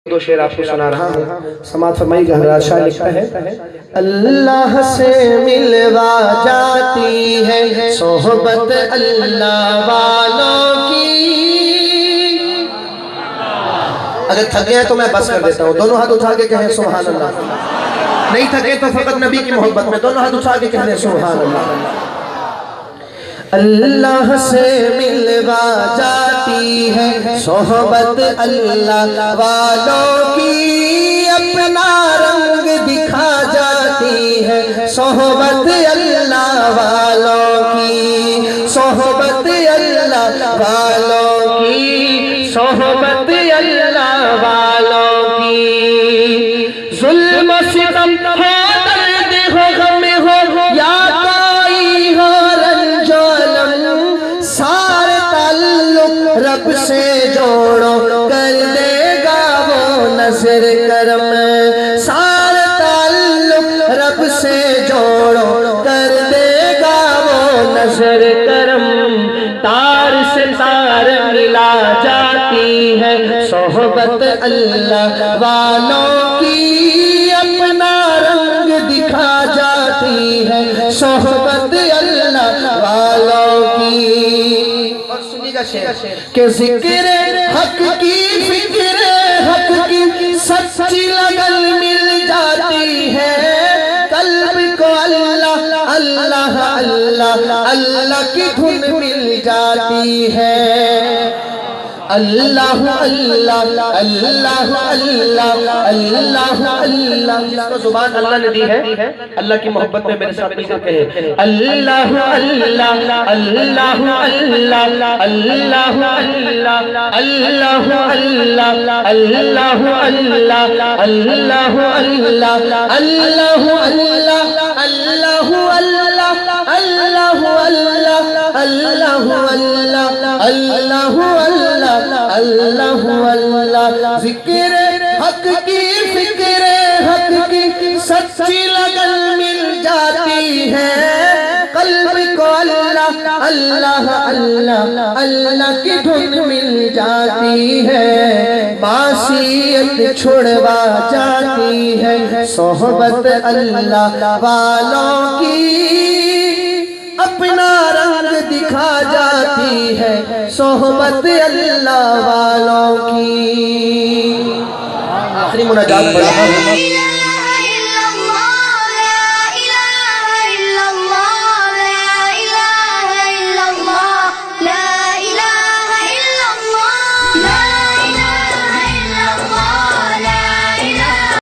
دو شعر آپ کو سنا رہا ہوں، سماعت فرمائی کہ حضرات شاہ لکھتا ہے اللہ سے ملوا جاتی ہے صحبت اللہ والوں کی۔ اگر تھکے ہیں تو میں بس کر دیتا ہوں، دونوں ہاتھ اٹھا کے کہیں سبحان اللہ۔ نہیں تھکے تو فقط نبی کی محبت میں دونوں ہاتھ اٹھا کے کہیں سبحان اللہ۔ اللہ سے ملوا جاتی ہے صحبت اللہ والوں کی، اپنا رنگ دکھا جاتی ہے صحبت اللہ والوں کی، صحبت اللہ والوں کی، صحبت اللہ والوں کی۔ ظلم و ستم ہو، درد ہو، غم ہو، یا کوئی ہو رنج و الم، سارے تعلق رب سے جوڑو، کر دے گا وہ نظر کرم۔ سارے تعلق رب سے جوڑو، کر دے گا وہ نظر کرم۔ تار سے تار ملا جاتی ہے صحبت اللہ والوں کی، اپنا رنگ دکھا جاتی ہے صحبت اللہ والوں کی۔ اور سنیے گا شعر کہ ذکر حق کی، فکر حق کی سچی لگن مل جاتی ہے، قلب کو اللہ اللہ اللہ اللہ کی دھن مل جاتی ہے۔ اللہ اللہ اللہ اللہ اللہ اللہ، جس کو زبان اللہ نے دی ہے، اللہ کی محبت میں میرے ساتھ مل کر کہے اللہ اللہ اللہ اللہ اللہ اللہ اللہ اللہ اللہ اللہ اللہ اللہ اللہ اللہ۔ ذکر حق کی، فکر حق کی سچی لگن مل جاتی ہے، قلب کو اللہ اللہ اللہ اللہ کی دھن مل جاتی ہے۔ معصیت چھڑوا جاتی ہے صحبت اللہ والوں کی، اپنا رنگ دکھا جاتی ہے صحبت اللہ والوں کی۔ آخری مناجات پڑھا